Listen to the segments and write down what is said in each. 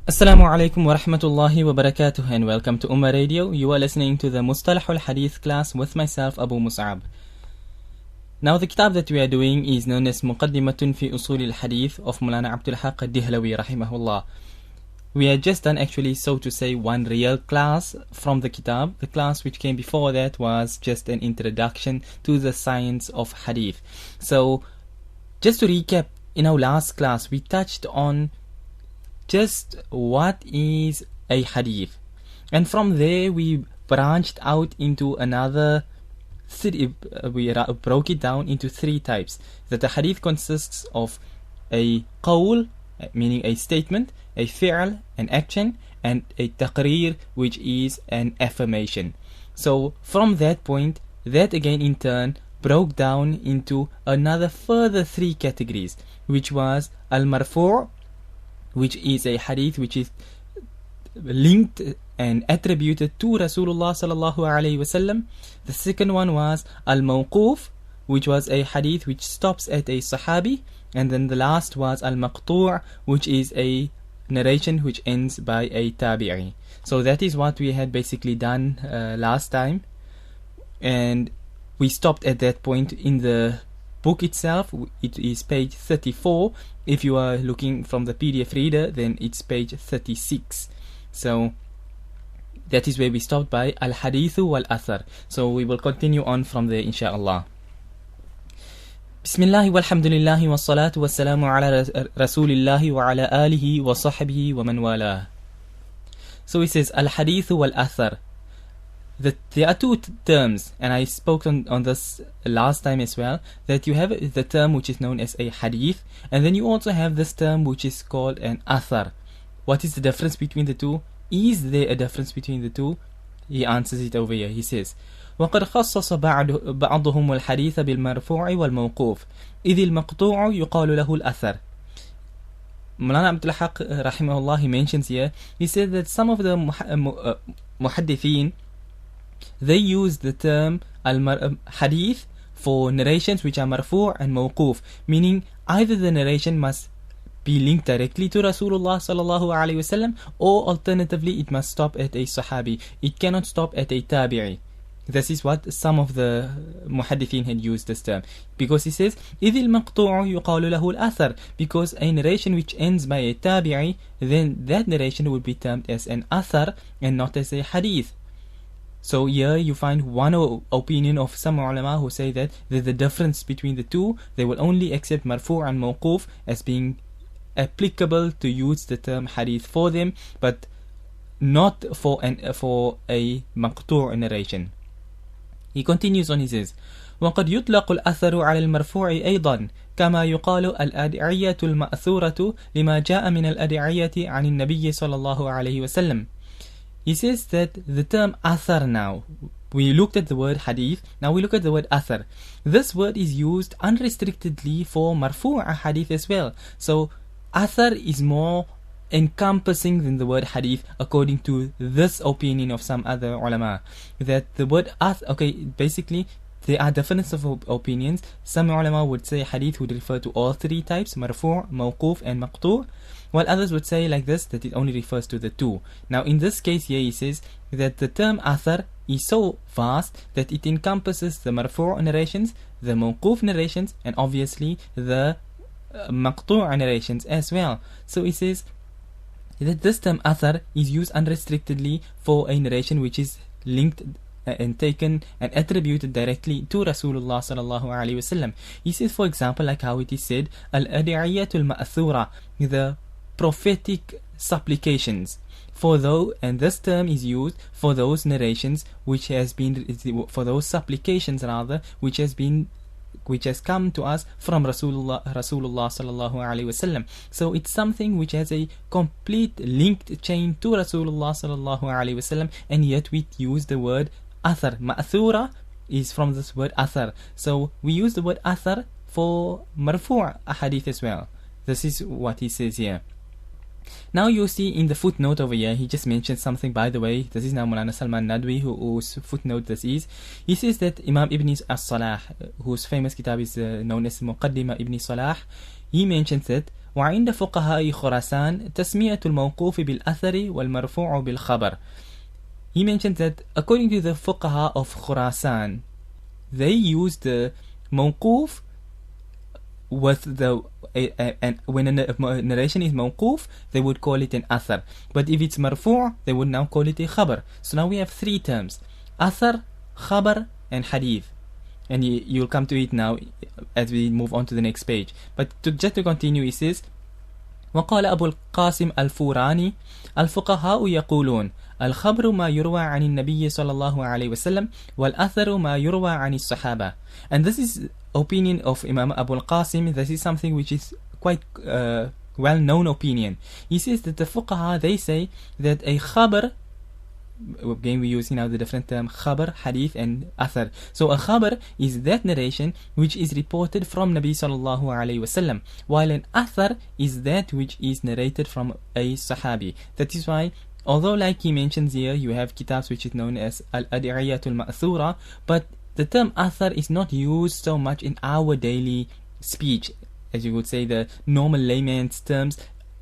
Assalamu alaikum wa rahmatullahi wa barakatuh and welcome to Ummah Radio. You are listening to the Mustalah al-Hadith class with myself, Abu Mus'ab. Now the kitab that we are doing is known as Muqaddimatun fi Usul al-Hadith of Mulana Abdul Haq al-Dihlawi rahimahullah. We had just done actually, so to say, one real class from the kitab. The class which came before that was just an introduction to the science of Hadith. So just to recap, in our last class we touched on just what is a hadith, and from there we branched out into another we broke it down into three types. That the hadith consists of a qawl, meaning a statement, a fi'l, an action, and a taqreer, which is an affirmation. So from that point, that again in turn broke down into another further three categories, which was al-marfu', which is a hadith which is linked and attributed to Rasulullah sallallahu alaihi wasallam. The second one was al-mawquf, which was a hadith which stops at a sahabi, and then the last was al-maqtu', which is a narration which ends by a tabi'i. So that is what we had basically done last time, and we stopped at that point in the book itself. It is page 34. If you are looking from the PDF reader, then it's page 36. So that is where we stopped by al-hadithu wal-athar. So we will continue on from there inshaAllah. Bismillah walhamdulillahi wa salatu wa salamu ala rasulillahi wa ala alihi wa sahbihi wa man wala. So he says al-hadithu wal-athar. There are two terms, and I spoke on this last time as well, that you have the term which is known as a hadith, and then you also have this term which is called an athar. What is the difference between the two? Is there a difference between the two? He answers it over here. He says, وَقَدْ خَصَّصَ بَعْضُهُمُ الْحَدِيثَ بِالْمَرْفُوعِ وَالْمَوْقُوفِ إِذِ الْمَقْطُوعُ يُقَالُ لَهُ الْأَثَرِ. Mulana Abdul Haq rahimahullah, he mentions here, he said that some of the muhaddithin, they use the term hadith for narrations which are marfu' and mawquf, meaning either the narration must be linked directly to Rasulullah sallallahu alaihi wasallam, or alternatively it must stop at a sahabi. It cannot stop at a tabi'i. This is what some of the muhaddithin had used this term, because he says إِذِ الْمَقْطُوعُ يُقَالُ لَهُ الْأَثَرِ, because a narration which ends by a tabi'i, then that narration would be termed as an athar and not as a hadith. So here you find one opinion of some ulama who say that there's a difference between the two. They will only accept marfu' and mawquf as being applicable to use the term hadith for them, but not for a maqtu' narration. He continues on, he says, وَقَدْ يُطْلَقُ الْأَثَرُ عَلَى الْمَرْفُوعِ أَيْضًا كما يقال الأدعية المأثورة لما جاء من الأدعية عن النبي صلى الله عليه وسلم. He says that the term athar now, we looked at the word hadith, now we look at the word athar. This word is used unrestrictedly for marfu' hadith as well. So athar is more encompassing than the word hadith, according to this opinion of some other ulama. That the word okay, basically there are differences of opinions. Some ulama would say hadith would refer to all three types, marfu', mawquf and maqtu', while others would say like this, that it only refers to the two. Now in this case here he says that the term athar is so vast that it encompasses the marfu' narrations, the mawquf narrations, and obviously the maqtu' narrations as well. So he says that this term athar is used unrestrictedly for a narration which is linked and taken and attributed directly to Rasulullah sallallahu alaihi wasallam. He says, for example, like how it is said, al-adiyatul ma'thura, the prophetic supplications. And this term is used for those narrations which has been, for those supplications rather, which has come to us from Rasulullah sallallahu alaihi wasallam. So it's something which has a complete linked chain to Rasulullah sallallahu alaihi wasallam, and yet we use the word athar. Ma'thura is from this word athar. So we use the word athar for marfu' hadith as well. This is what he says here. Now you see in the footnote over here, he just mentioned something, by the way. This is now Mulana Salman Nadwi whose footnote this is. He says that Imam Ibn as-Salah, whose famous kitab is known as Muqaddimah Ibn Salah, he mentions that وعند فقهاء خراسان تسمية الموقوف بالأثر والمرفوع بالخبر. He mentions that according to the fuqaha of Khurasan, they use the mawquf with the and when a narration is mawquf, they would call it an athar. But if it's marfu', they would now call it a khabar. So now we have three terms: athar, khabar, and hadith. And you'll come to it now as we move on to the next page. But just to continue, he says, وقال أبو القاسم الفوراني الفقهاء يقولون الخبر ما يروى عن النبي صلى الله عليه وسلم والأثر ما يروى عن الصحابة. And this is opinion of Imam Abu al-Qasim. This is something which is quite well-known opinion. He says that the fuqaha, they say that a khabar, again we're using now the different term khabar, hadith and athar. So a khabar is that narration which is reported from Nabi sallallahu alayhi wasallam, while an athar is that which is narrated from a sahabi. That is why, although like he mentions here, you have kitabs which is known as al-adi'iyatul ma'thura, but the term athar is not used so much in our daily speech. As you would say, the normal layman's terms,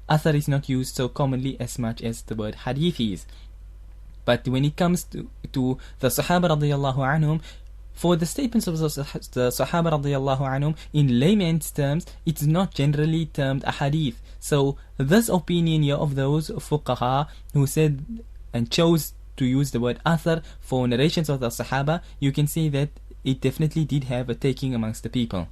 athar is not used so commonly as much as the word hadith is. But when it comes to the Sahaba radiyallahu anhum, for the statements of the Sahaba radiyallahu anhum, in layman's terms, it's not generally termed a hadith. So this opinion here of those fuqaha who said and chose to use the word athar for narrations of the Sahaba, you can see that it definitely did have a taking amongst the people.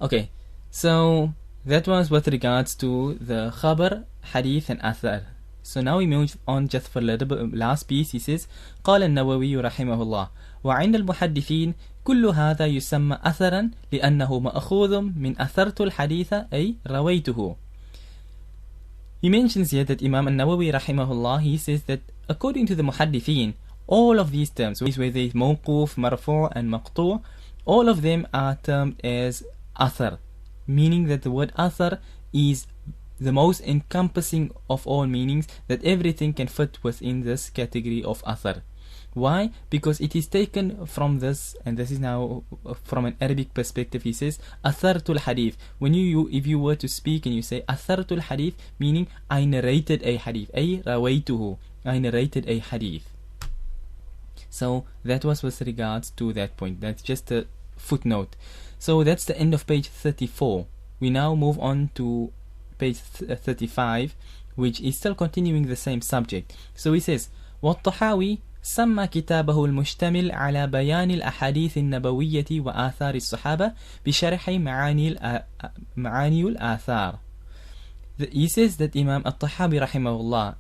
Okay, so that was with regards to the khabar, hadith and athar. So now we move on just for a little bit, last piece. He says قال النووي رحمه الله وعند المحدثين كل هذا يسمى أثرا لأنه مأخوذ من أثرت الحديث أي رويته. He mentions here that Imam al-Nawawi rahimahullah, he says that according to the muhaddithin, all of these terms, whether it's mawquf, marfu' and maqtu', all of them are termed as athar, meaning that the word athar is the most encompassing of all meanings, that everything can fit within this category of athar. Why? Because it is taken from this, and this is now from an Arabic perspective. He says athartul hadith. When if you were to speak and you say athartul hadith, meaning I narrated a hadith, ay rawaytuhu, I narrated a hadith. So that was with regards to that point. That's just a footnote. So that's the end of page 34. We now move on to page 35, which is still continuing the same subject. So he says والطحاوي سمى كتابه المشتمل على بيان الأحاديث النبوية وآثار الصحابة بشرح معاني الآثار. He says that Imam al-Tahawi rahimahullah,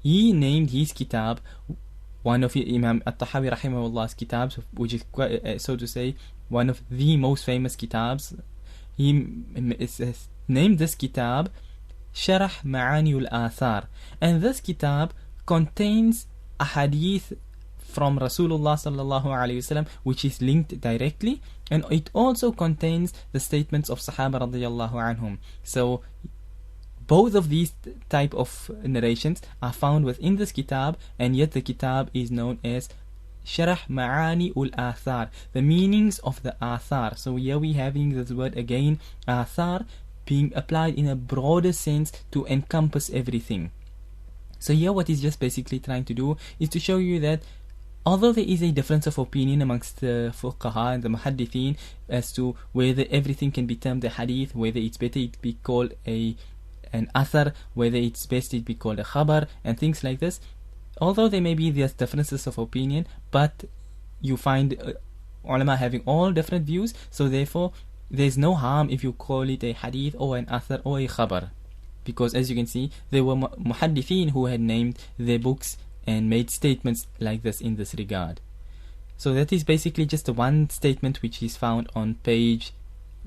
he named his kitab, one of Imam al-Tahawi rahimahullah's kitabs, which is quite, so to say, one of the most famous kitabs. He named this kitab Sharh Ma'ani al-Athar, and this kitab contains a hadith from Rasulullah sallallahu alaihi wasallam which is linked directly, and it also contains the statements of Sahaba radiyallahu anhum. So both of these type of narrations are found within this kitab, and yet the kitab is known as Sharh Ma'ani al-Athar, the meanings of the Athar. So here we having this word again, Athar, being applied in a broader sense to encompass everything. So here what he's just basically trying to do is to show you that although there is a difference of opinion amongst the fuqaha and the muhaddithin as to whether everything can be termed a hadith, whether it's better it be called an athar, whether it's best it be called a khabar, and things like this, although there may be these differences of opinion, but you find ulama having all different views, so therefore there's no harm if you call it a hadith or an athar or a khabar, because as you can see, there were muhaddithin who had named their books and made statements like this in this regard. So that is basically just the one statement which is found on page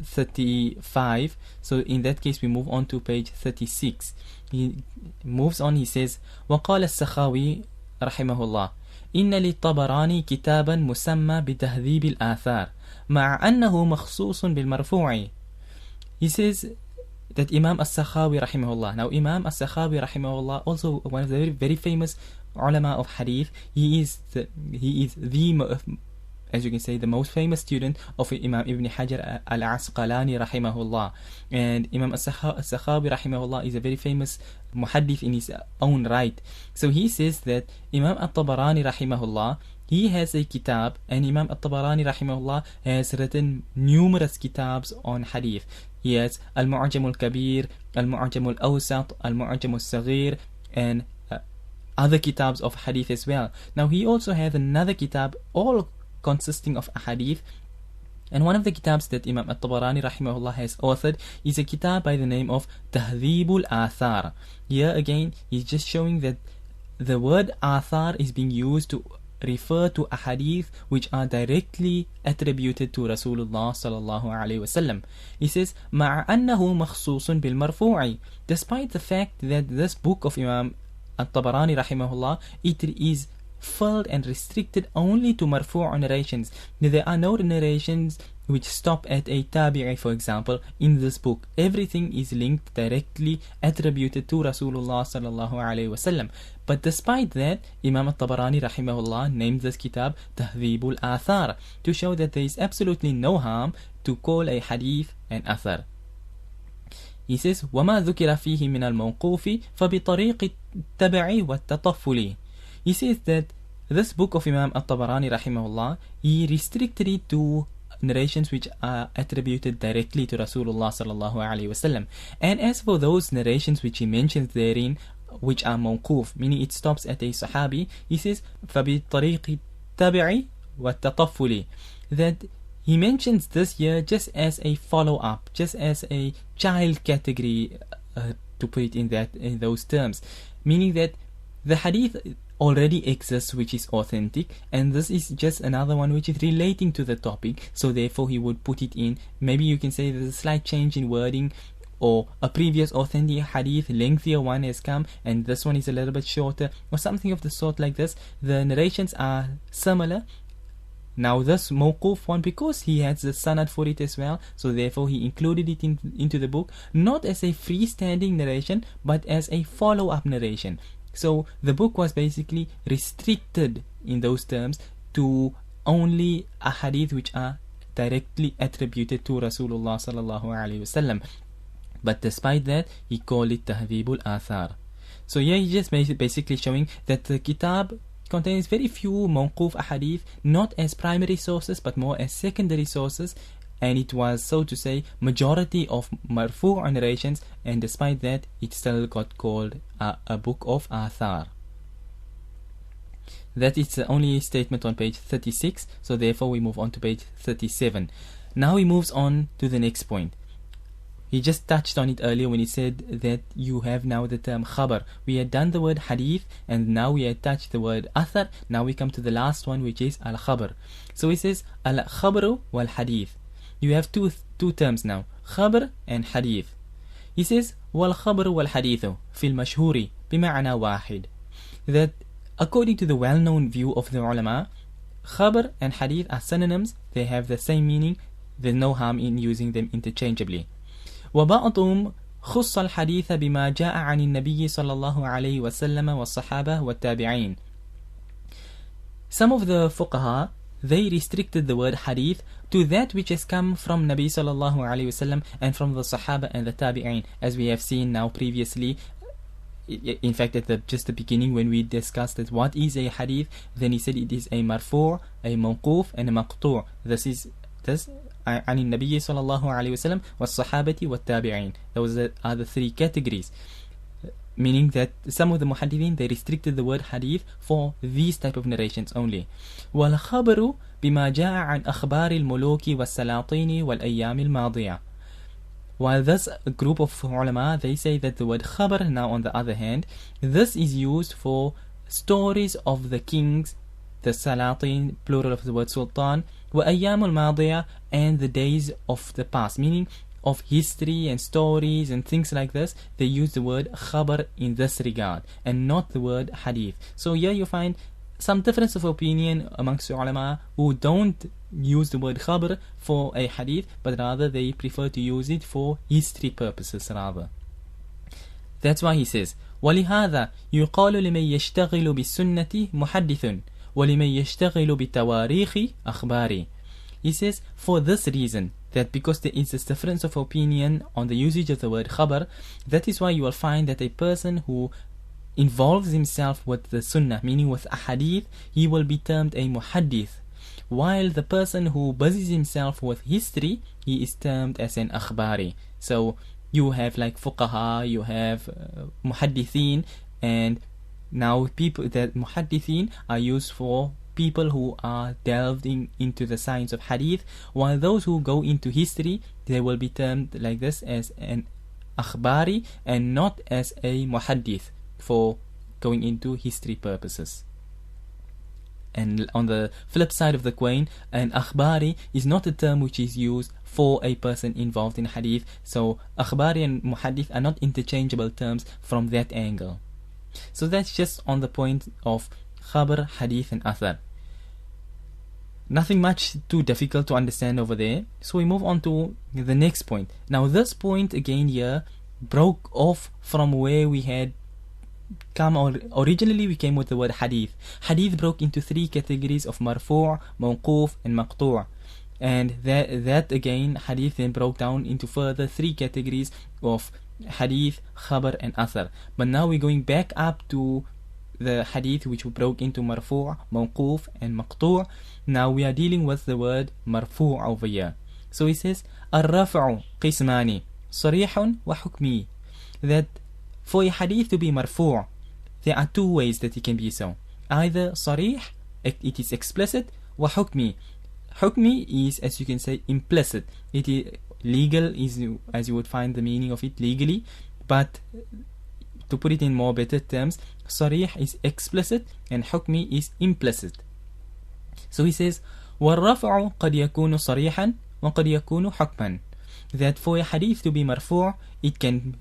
35. So in that case we move on to page 36. He moves on, he says وقال السخاوي رحمه الله إن للطبراني كتابا مسمى بتهذيب الآثار مع أنه مخصوص بالمرفوع. He says that Imam al-Sakhawi rahimahullah. Now Imam al-Sakhawi rahimahullah, also one of the very, very famous ulama of hadith. He is the as you can say, the most famous student of Imam Ibn Hajar al-Asqalani rahimahullah. And Imam al-Sakhawi rahimahullah is a very famous muhaddith in his own right. So he says that Imam al-Tabarani rahimahullah, he has a kitab, and Imam al-Tabarani rahimahullah has written numerous kitabs on hadith. He has Al-Mu'jam al-Kabir, Al-Mu'jam al-Awsat, Al-Mu'jam al-Saghir, and other kitabs of hadith as well. Now he also has another kitab, all consisting of hadith. And one of the kitabs that Imam al-Tabarani rahimahullah has authored is a kitab by the name of Tahdhibul Athar. Here again, he's just showing that the word Athar is being used to refer to ahadith which are directly attributed to Rasulullah sallallahu alaihi wasallam. He says, مع أنه مخصوص بالمرفوع. Despite the fact that this book of Imam al-Tabarani rahimahullah, it is filled and restricted only to marfu' narrations. There are no narrations which stop at a tabi'i, for example, in this book. Everything is linked directly, attributed to Rasulullah sallallahu alaihi wasallam. But despite that, Imam al-Tabarani rahimahullah named this kitab Tahdhibul Athar, to show that there is absolutely no harm to call a hadith an athar. He says, وَمَا ذُكِرَ فِيهِ مِنَ الْمَوْقُوفِ فَبِطَرِيقِ التَّبَعِ وَالتَّطَفُّلِ. He says that this book of Imam al-Tabarani rahimahullah, he restricted it to narrations which are attributed directly to Rasulullah sallallahu alaihi wasallam. And as for those narrations which he mentions therein, which are mawquf, meaning it stops at a sahabi, he says فَبِطَرِيقِ التَّبَعِ وَالتَّطَفُّلِ, that he mentions this here just as a follow-up, just as a child category, to put it in those terms, meaning that the hadith already exists which is authentic, and this is just another one which is relating to the topic, so therefore he would put it in. Maybe you can say there's a slight change in wording, or a previous authentic hadith, lengthier one has come and this one is a little bit shorter, or something of the sort like this. The narrations are similar. Now this mawquf one, because he has the sanad for it as well, so therefore he included it into the book, not as a freestanding narration, but as a follow-up narration. So the book was basically restricted in those terms to only ahadith which are directly attributed to Rasulullah sallallahu alaihi wasallam. But despite that, he called it Tahdhibul Athar. So here he's just basically showing that the kitab contains very few mawquf ahadith, not as primary sources but more as secondary sources, and it was, so to say, majority of marfu' narrations, and despite that it still got called a book of Athar. That is the only statement on page 36, so therefore we move on to page 37. Now he moves on to the next point. He just touched on it earlier when he said that you have now the term khabar. We had done the word hadith, and now we had touched the word athar. Now we come to the last one, which is al-khabar. So he says al-khabaru wal-hadith. You have two terms now, khabar and hadith. He says wal-khabaru wal-hadithu fil mashhuri bima'na wahid. That according to the well-known view of the ulama, khabar and hadith are synonyms. They have the same meaning. There's no harm in using them interchangeably. وبعضهم خص الحديث بما جاء عن النبي صلى الله عليه وسلم والصحابة والتابعين. Some of the fuqaha, they restricted the word hadith to that which has come from Nabi sallallahu alaihi wasallam and from the Sahaba and the Tabi'in, as we have seen now previously. In fact, at just the beginning when we discussed that what is a hadith, then he said it is a marfu', a mawquf, and a maqtu'. This عن النبي صلى الله عليه وسلم والصحابة والتابعين. Those are the three categories, meaning that some of the muhaddithin, they restricted the word hadith for these type of narrations only. والخبر بما جاء عن أخبار الملوك والسلاطين والأيام الماضية. While this group of ulama, they say that the word khabar, now on the other hand, this is used for stories of the kings, the salatin, plural of the word sultan, وَأَيَّامُ الْمَاضِيَةِ, and the days of the past, meaning of history and stories and things like this. They use the word khabar in this regard and not the word hadith. So here you find some difference of opinion amongst the ulama who don't use the word khabar for a hadith, but rather they prefer to use it for history purposes rather. That's why he says وَلِهَذَا يُقَالُ لِمَنْ يَشْتَغِلُ بِالسُّنَّةِ مُحَدِّثٌ وَلِمَنْ يَشْتَغِلُ بِتَوَارِيخِ أَخْبَارِ. He says, for this reason, that because there is a difference of opinion on the usage of the word khabar, that is why you will find that a person who involves himself with the sunnah, meaning with a hadith, he will be termed a muhaddith, while the person who busies himself with history, he is termed as an akhbari. So you have like fuqaha, you have muhaddithin, and now people that muhaddithin are used for people who are delved into the science of hadith, while those who go into history, they will be termed like this as an akhbari and not as a muhaddith for going into history purposes. And on the flip side of the coin, an akhbari is not a term which is used for a person involved in hadith. So akhbari and muhaddith are not interchangeable terms from that angle. So that's just on the point of khabar, hadith and athar. Nothing much too difficult to understand over there. So we move on to the next point. Now this point again here broke off from where we had come. Originally we came with the word hadith. Hadith broke into three categories of marfu', mawquf and maqtu'. And that again, hadith then broke down into further three categories of hadith, khabar and athar. But now we're going back up to the hadith which we broke into marfu', mawquf and maqtu'. Now we are dealing with the word marfu' over here. So he says ar-raf'u qismani sarihun wa hukmi. That for a hadith to be marfu', there are two ways that it can be so. Either sarih, it is explicit, wa hukmi. Hukmi is, as you can say, implicit. It is legal, is as you would find the meaning of it legally, but to put it in more better terms, sarih is explicit and hukmi is implicit. So he says وَالرَّفْعُ قَدْ يَكُونُ صَرِيحًا وَقَدْ يَكُونُ حُكْمًا. That for a hadith to be marfu', it can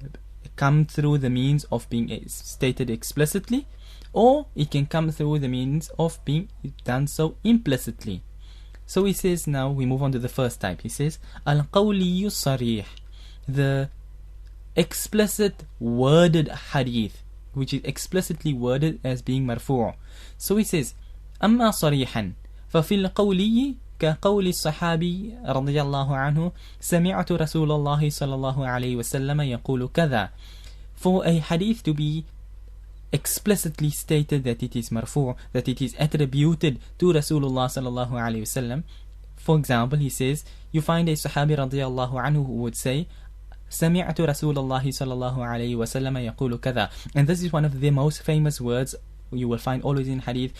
come through the means of being stated explicitly, or it can come through the means of being done so implicitly. So he says, now we move on to the first type. He says al-qawliyu sarih, the explicit worded hadith, which is explicitly worded as being marfu'. So he says أما صريحا ففي القولي كقول الصحابي رضي الله عنه سمعت رسول الله صلى الله عليه وسلم يقول كذا. For a hadith to be explicitly stated that it is marfu', that it is attributed to Rasulullah sallallahu alayhi wasallam. For example, he says, you find a Sahabi radiyallahu anhu who would say, سمعت رسول الله صلى الله عليه وسلم يقول كذا. And this is one of the most famous words you will find always in hadith.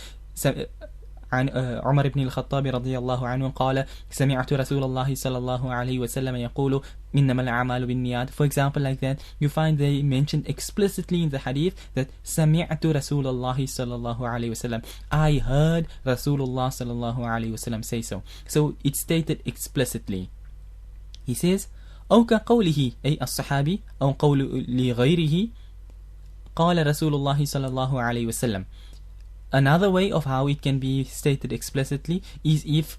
عن عمر بن الخطاب رضي الله عنه قال سمعت رسول الله صلى الله عليه وسلم يقول إنما الأعمال بالنيات. For example, like that, you find they mentioned explicitly in the hadith that سمعت رسول الله صلى الله عليه وسلم, I heard Rasulullah صلى الله عليه وسلم say so. So it's stated explicitly. He says أو كقوله أي الصحابي أو قول لغيره قال رسول الله صلى الله عليه وسلم. Another way of how it can be stated explicitly is if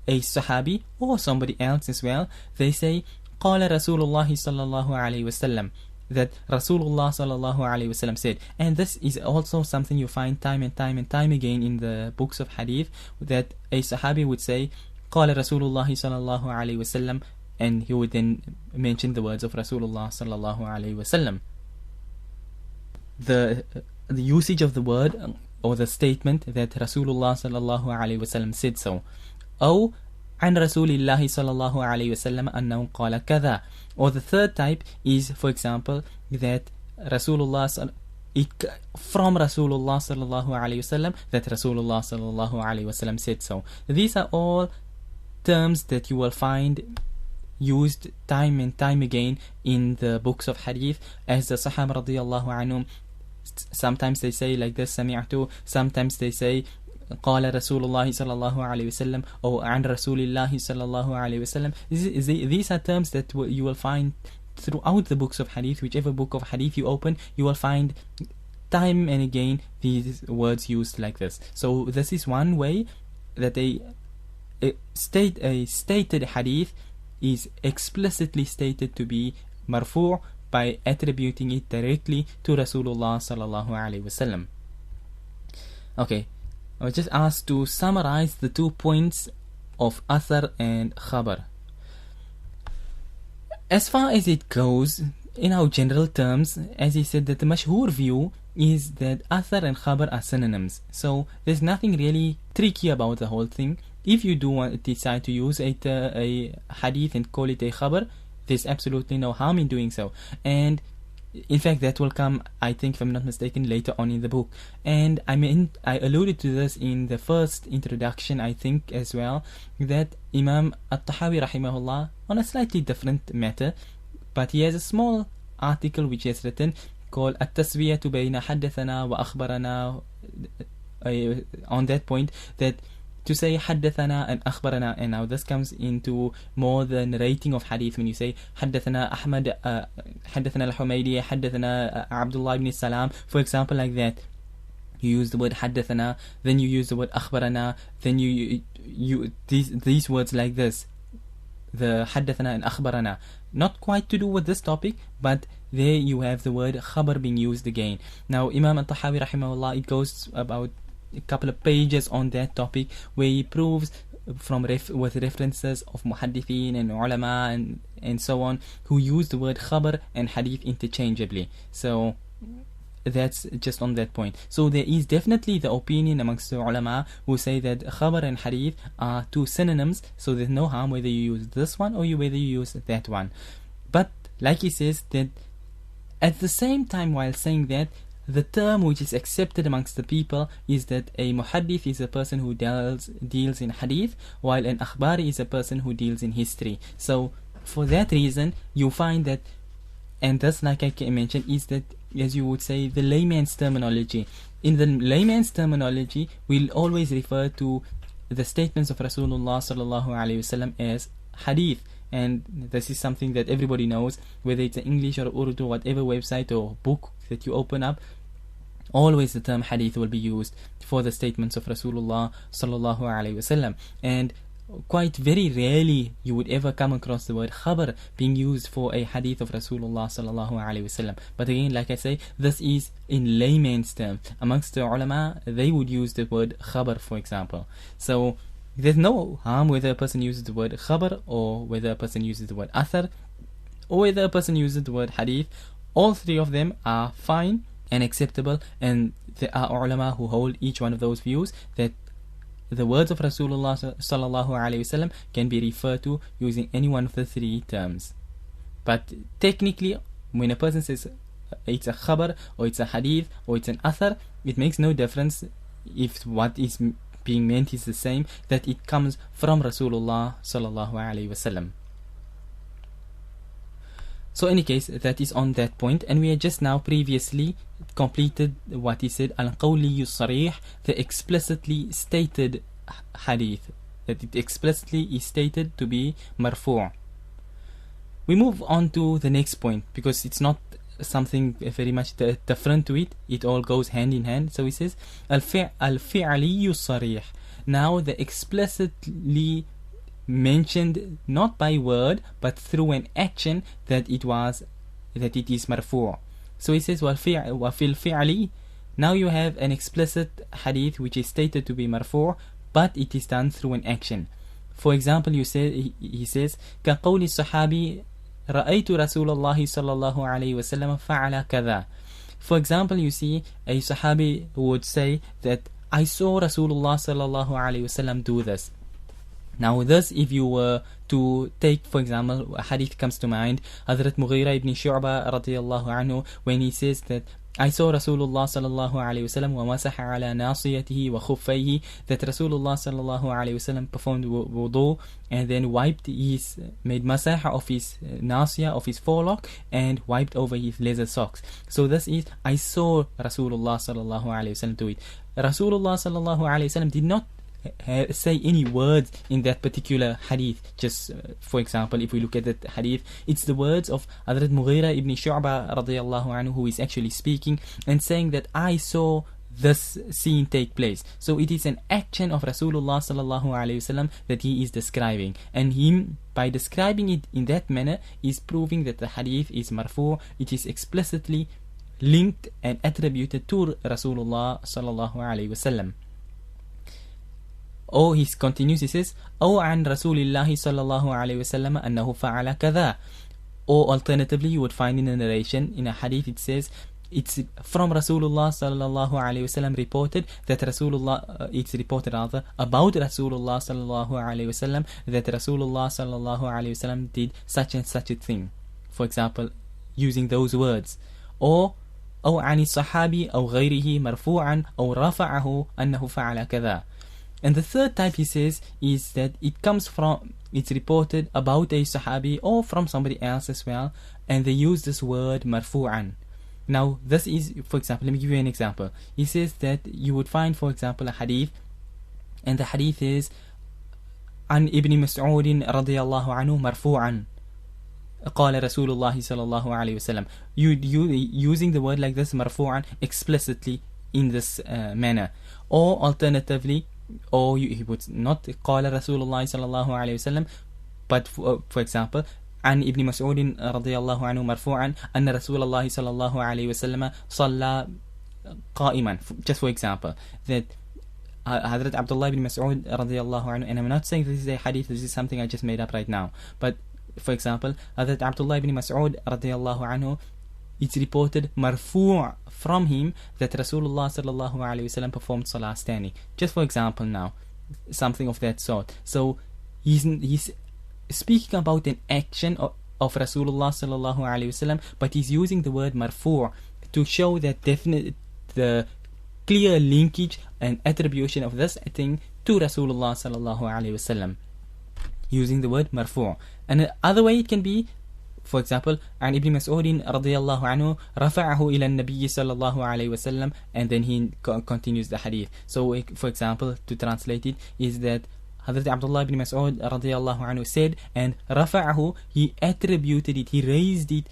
a Sahabi or somebody else as well, they say قال رسول الله صلى الله عليه وسلم, that Rasulullah صلى الله عليه وسلم said. And this is also something you find time and time again in the books of hadith, that a Sahabi would say قال رسول الله صلى الله عليه وسلم, and he would then mention the words of Rasulullah صلى الله عليه وسلم. The usage of the word or the statement that Rasulullah sallallahu alayhi wasallam said so, أو عن رسول الله صلى الله عليه وسلم أنه قال كذا. Or the third type is, for example, that Rasulullah from Rasulullah sallallahu alayhi wasallam, that Rasulullah sallallahu alayhi wasallam said so. These are all terms that you will find used time and time again in the books of hadith, as the Sahaba radiyallahu anhum, sometimes they say like this سمعت, sometimes they say قال رسول الله صلى الله عليه وسلم or عن رسول الله صلى الله عليه وسلم. These are terms that you will find throughout the books of hadith. Whichever book of hadith you open, you will find time and again these words used like this. So this is one way that a stated hadith is explicitly stated to be marfu' by attributing it directly to Rasulullah sallallahu alaihi wasallam. Okay, I was just asked to summarize the 2 points of athar and khabar. As far as it goes, in our general terms, as he said, that the mashhur view is that athar and khabar are synonyms. So there's nothing really tricky about the whole thing. If you do decide to use a hadith and call it a khabar, there's absolutely no harm in doing so. And in fact, that will come, I think, if I'm not mistaken, later on in the book. And I alluded to this in the first introduction, I think, as well, that Imam At-Tahawi rahimahullah, on a slightly different matter, but he has a small article which he has written called At-Taswiyatu Bayna Haddathana wa Akhbarana, on that point, that to say Haddathana and Akhbarana, and now this comes into more the narrating of hadith when you say Haddathana Ahmad, Haddathana Al-Humaydi, Haddathana Abdullah ibn Salam, for example, like that. You use the word Haddathana, then you use the word Akhbarana, then you these words like this, the Haddathana and Akhbarana, not quite to do with this topic, but there you have the word Khabar being used again. Now Imam At-Tahawi rahimahullah, it goes about a couple of pages on that topic where he proves from with references of muhaddithin and ulama and so on, who use the word khabar and hadith interchangeably. So that's just on that point. So there is definitely the opinion amongst the ulama who say that khabar and hadith are 2 synonyms, so there's no harm whether you use this one or whether you use that one. But like he says, that at the same time, while saying that, the term which is accepted amongst the people is that a muhaddith is a person who deals in hadith, while an akhbari is a person who deals in history. So for that reason, you find that, and thus, like I mentioned, is that, as you would say, the layman's terminology. In the layman's terminology, we'll always refer to the statements of Rasulullah sallallahu alaihi wasallam as hadith. And this is something that everybody knows, whether it's English or Urdu, whatever website or book that you open up, always the term hadith will be used for the statements of Rasulullah sallallahu alaihi wasallam. And quite very rarely you would ever come across the word khabar being used for a hadith of Rasulullah sallallahu alaihi wasallam. But again, like I say, this is in layman's terms. Amongst the ulama, they would use the word khabar, for example. So there's no harm whether a person uses the word khabar or whether a person uses the word athar or whether a person uses the word hadith. All 3 of them are fine and acceptable, and there are ulama who hold each one of those views, that the words of Rasulullah sallallahu alaihi wasallam can be referred to using any one of the 3 terms. But technically, when a person says it's a khabar or it's a hadith or it's an athar, it makes no difference if what is being meant is the same, that it comes from Rasulullah sallallahu alaihi wasallam. So in any case, that is on that point, and we had just now previously completed what he said, al-qawli sarih, the explicitly stated hadith, that it explicitly is stated to be marfu'. We move on to the next point, because it's not something very much different to it, it all goes hand in hand. So he says al-fi'li sarih, now the explicitly mentioned, not by word but through an action, that it is marfu'. So he says wa fil fi'li, now you have an explicit hadith which is stated to be marfu', but it is done through an action. For example, he says ka qawli sahabi ra'aytu Rasulullah sallallahu alayhi wasallam fa'ala kadha. For example, you see a sahabi would say that I saw Rasulullah sallallahu alayhi wasallam do this. Now this, if you were to take, for example, a hadith comes to mind, Hazrat Mughira ibn Shu'ba radiyallahu anhu, when he says that I saw Rasulullah sallallahu alayhi wasallam wa masaha ala nasiyatihi wa khuffayhi, that Rasulullah sallallahu alayhi wasallam performed wudu and then made masah of his nasiyah, of his forelock, and wiped over his leather socks. So this is, I saw Rasulullah sallallahu alayhi wasallam do it. Rasulullah sallallahu alayhi wasallam did not say any words in that particular hadith. Just for example, if we look at that hadith, it's the words of Hazrat Mughira ibn Shu'ba radiyallahu anhu who is actually speaking and saying that I saw this scene take place. So it is an action of Rasulullah sallallahu alaihi wasallam that he is describing, and him, by describing it in that manner, is proving that the hadith is marfu'. It is explicitly linked and attributed to Rasulullah sallallahu alaihi wasallam. Or he continues, he says, أو عن رسول الله صلى الله عليه وسلم أنه فعل كذا. Or alternatively, you would find in a narration, in a hadith, it says, it's from Rasulullah sallallahu alayhi wasallam reported that it's reported rather about Rasulullah sallallahu alayhi wasallam that Rasulullah sallallahu alayhi wasallam did such and such a thing. For example, using those words. Or أو عن الصحابي أو غيره مرفوعا أو رفعه أنه فعل كذا. And the third type, he says, is that it's reported about a sahabi or from somebody else as well, and they use this word marfu'an. Now, this is, for example, let me give you an example. He says that you would find, for example, a hadith, and the hadith is عن ابن مسعود رضي الله عنه مرفوعا قال رسول الله صلى الله عليه وسلم. You using the word like this, marfu'an, explicitly in this manner. Or alternatively, or he would not قال رسول الله صلى الله عليه وسلم, but for example, عن ابن مسعود رضي الله عنه مرفوعا أن رسول الله صلى الله عليه وسلم صلى قائما. Just for example, that Hazrat Abdullah ibn Mas'ud رضي الله عنه, and I'm not saying this is a hadith, this is something I just made up right now, but for example, Hazrat Abdullah ibn Mas'ud رضي الله عنه, it's reported marfu' from him that Rasulullah sallallahu alayhi wasallam performed salah standing. Just for example now, something of that sort. So he's speaking about an action of Rasulullah sallallahu alayhi wasallam, but he's using the word marfu' to show that the clear linkage and attribution of this thing to Rasulullah sallallahu alayhi wasallam, using the word marfu'. And another way it can be, for example, عن ابن مسعود رضي الله عنه رفعه إلى النبي صلى الله عليه وسلم, and then he continues the hadith. So, for example, to translate it, is that Hazrat Abdullah ibn Mas'ud رضي الله عنه said, and رفعه, he attributed it, he raised it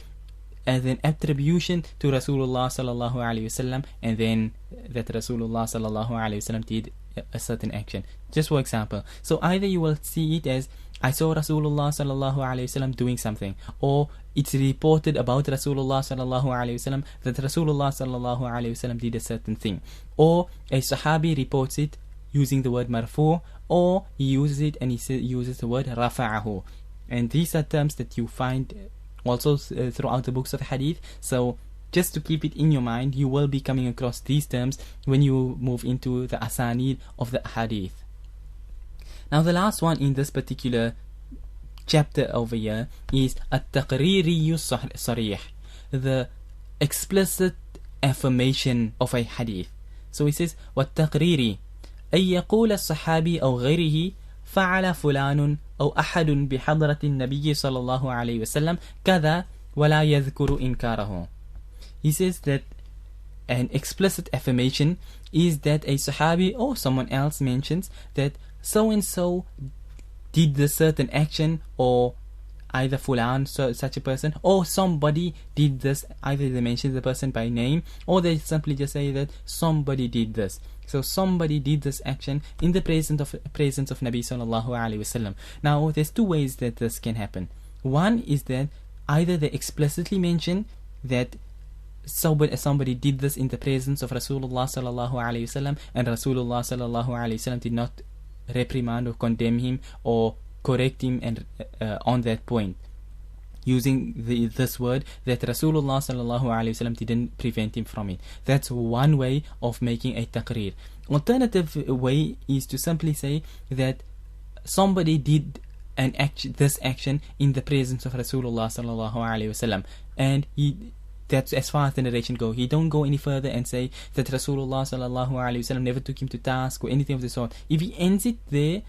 as an attribution to Rasulullah sallallahu alayhi wasallam, and then that Rasulullah sallallahu alayhi wasallam did a certain action. Just for example, so either you will see it as I saw Rasulullah sallallahu alayhi wasallam doing something, or it's reported about Rasulullah sallallahu alayhi wasallam that Rasulullah sallallahu alayhi wasallam did a certain thing, or a Sahabi reports it using the word marfu', or he uses it and he uses the word rafa'ahu. And these are terms that you find also throughout the books of hadith. So just to keep it in your mind, you will be coming across these terms when you move into the asanid of the hadith. Now the last one in this particular chapter over here is at-taqriri sarih, the explicit affirmation of a hadith. So he says, وَالتَّقْرِيرِ أن يقول الصحابي أو غيره فعل فلان أو أحد بحضرة النبي صلى الله عليه وسلم كذا ولا يذكر إنكاره. He says that an explicit affirmation is that a Sahabi or someone else mentions that so and so did the certain action, or either fulan, such a person, or somebody did this. Either they mention the person by name, or they simply just say that somebody did this. So somebody did this action in the presence of Nabi sallallahu alaihi wasallam. Now there's two ways that this can happen. One is that either they explicitly mention that somebody did this in the presence of Rasulullah sallallahu alaihi wasallam, and Rasulullah sallallahu alaihi wasallam did not reprimand or condemn him or correct him and on that point, using this word that Rasulullah sallallahu alaihi wasallam didn't prevent him from it. That's one way of making a taqreer. Alternative way is to simply say that somebody did this action in the presence of Rasulullah sallallahu alaihi wasallam, and that's as far as the narration goes. He don't go any further and say that Rasulullah sallallahu alaihi wasallam never took him to task or anything of the sort. If he ends it there,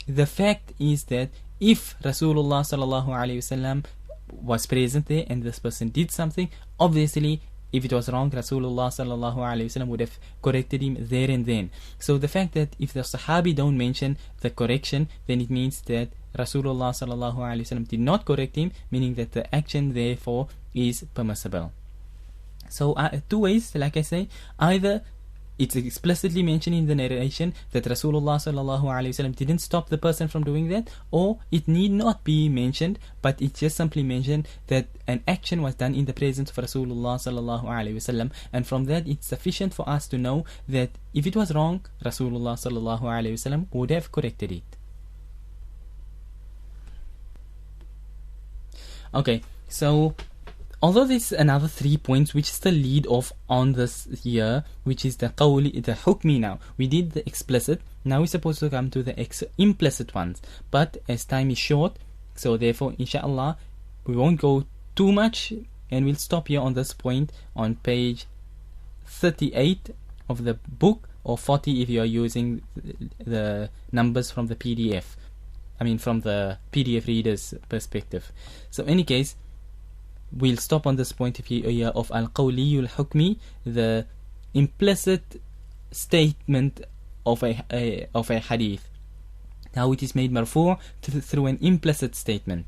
the fact is that if Rasulullah sallallahu alaihi wasallam was present there and this person did something, obviously if it was wrong, Rasulullah sallallahu alaihi wasallam would have corrected him there and then. So the fact that if the Sahabi don't mention the correction, then it means that Rasulullah sallallahu alaihi wasallam did not correct him, meaning that the action therefore is permissible. So two ways, like I say, either it's explicitly mentioned in the narration that Rasulullah sallallahu alaihi wasallam didn't stop the person from doing that, or it need not be mentioned, but it just simply mentioned that an action was done in the presence of Rasulullah sallallahu alaihi wasallam, and from that it's sufficient for us to know that if it was wrong, Rasulullah sallallahu alaihi wasallam would have corrected it. Okay, so although there's another 3 points which still lead off on this here, which is the qawli, the hukmi now. We did the explicit, now we're supposed to come to the implicit ones. But as time is short, so therefore, inshallah, we won't go too much, and we'll stop here on this point on page 38 of the book, or 40 if you are using the numbers from the PDF. I mean, from the PDF reader's perspective. So, in any case, we'll stop on this point here of al-qawli al-hukmi, the implicit statement of a hadith. How it is made marfu' through an implicit statement.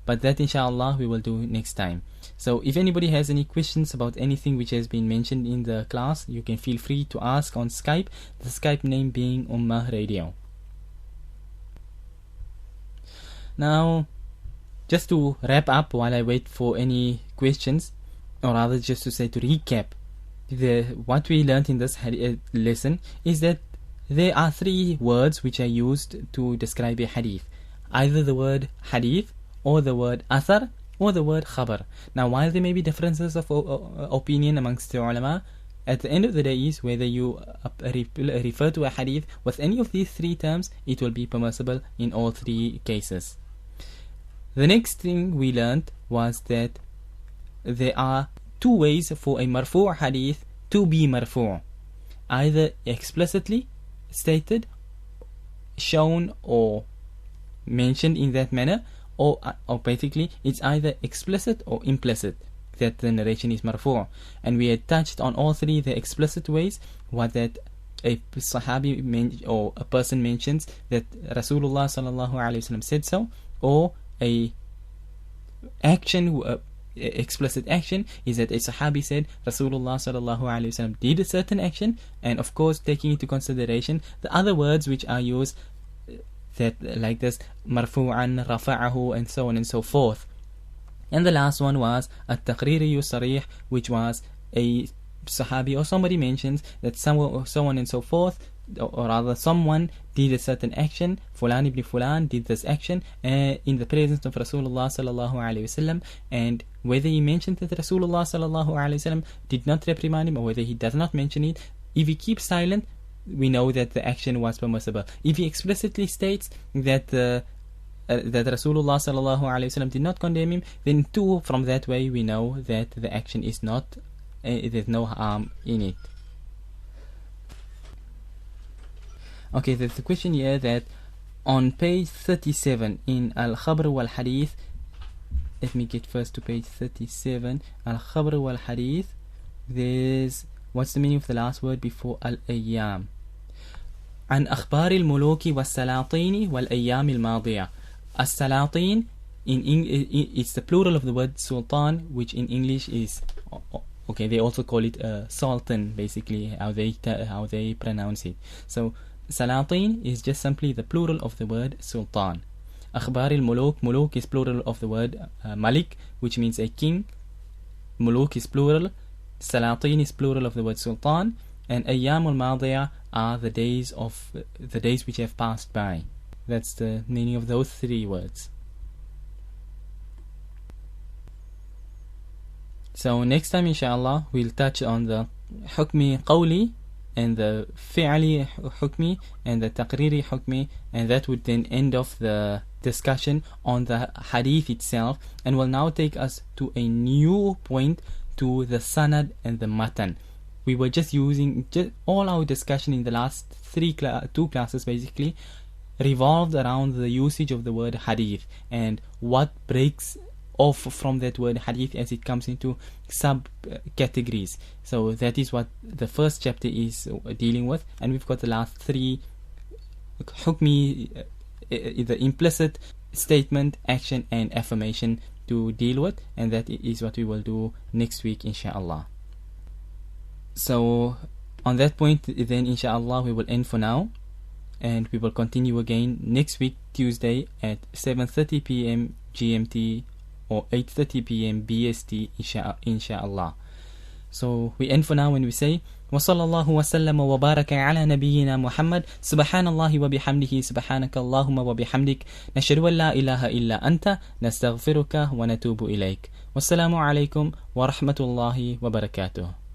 But that inshallah we will do next time. So if anybody has any questions about anything which has been mentioned in the class, you can feel free to ask on Skype, the Skype name being Ummah Radio. Now, just to wrap up while I wait for any questions, or rather just to say, to recap, what we learned in this lesson is that there are 3 words which are used to describe a hadith. Either the word hadith, or the word athar, or the word khabar. Now, while there may be differences of opinion amongst the ulama, at the end of the day is whether you refer to a hadith with any of these 3 terms, it will be permissible in all 3 cases. The next thing we learned was that there are 2 ways for a marfu' hadith to be marfu'. Either explicitly stated, shown, or mentioned in that manner, or basically it's either explicit or implicit that the narration is marfu'. And we had touched on all 3 the explicit ways, what that a sahabi or a person mentions that Rasulullah sallallahu alaihi wasallam said so, or a action, explicit action is that a sahabi said Rasulullah sallallahu alaihi wasallam did a certain action, and of course taking into consideration the other words which are used, that like this marfu'an, rafa'ahu, and so on and so forth. And the last one was at-taqriri sarih, which was a sahabi or somebody mentions that someone, so on and so forth, or rather someone did a certain action, Fulan ibn Fulan did this action in the presence of Rasulullah sallallahu alaihi wasallam, and whether he mentioned that Rasulullah sallallahu alaihi wasallam did not reprimand him, or whether he does not mention it, if he keeps silent, we know that the action was permissible. If he explicitly states that that Rasulullah sallallahu alaihi wasallam did not condemn him, then too from that way we know that the action is not, there's no harm in it. Okay, there's a question here that on page 37 in Al-Khabr wal-Hadith, let me get first to page 37, Al-Khabr wal-Hadith, there's, what's the meaning of the last word before Al-Ayyam? عن أخبار الملوك والسلاطين والأيام الماضية. السلاطين, it's the plural of the word sultan, which in English is, okay, they also call it sultan, basically, how they pronounce it. So, Salatin is just simply the plural of the word sultan. Akhbar al-muluk, muluk is plural of the word malik, which means a king. Muluk is plural. Salatin is plural of the word sultan. And ayyam al-madiyah are the days which have passed by. That's the meaning of those 3 words. So next time inshallah we'll touch on the hukmi qawli and the fi'li hukmi and the taqriri hukmi, and that would then end off the discussion on the hadith itself, and will now take us to a new point, to the sanad and the matan. We were just using all our discussion in the last 2 classes basically revolved around the usage of the word hadith and what breaks off from that word hadith as it comes into sub-categories. So that is what the first chapter is dealing with, and we've got the last 3 hukmi, the implicit statement, action and affirmation to deal with, and that is what we will do next week inshallah. So on that point, then inshallah we will end for now, and we will continue again next week Tuesday at 7:30 p.m. GMT or 8:30 p.m. BST inshallah. So we end for now when we say وصلى الله وسلم وبارك على نبينا محمد سبحان الله وبحمده سبحانك اللهم وبحمدك نشهد أن لا إله إلا أنت نستغفرك ونتوب إليك. والسلام عليكم ورحمة الله وبركاته.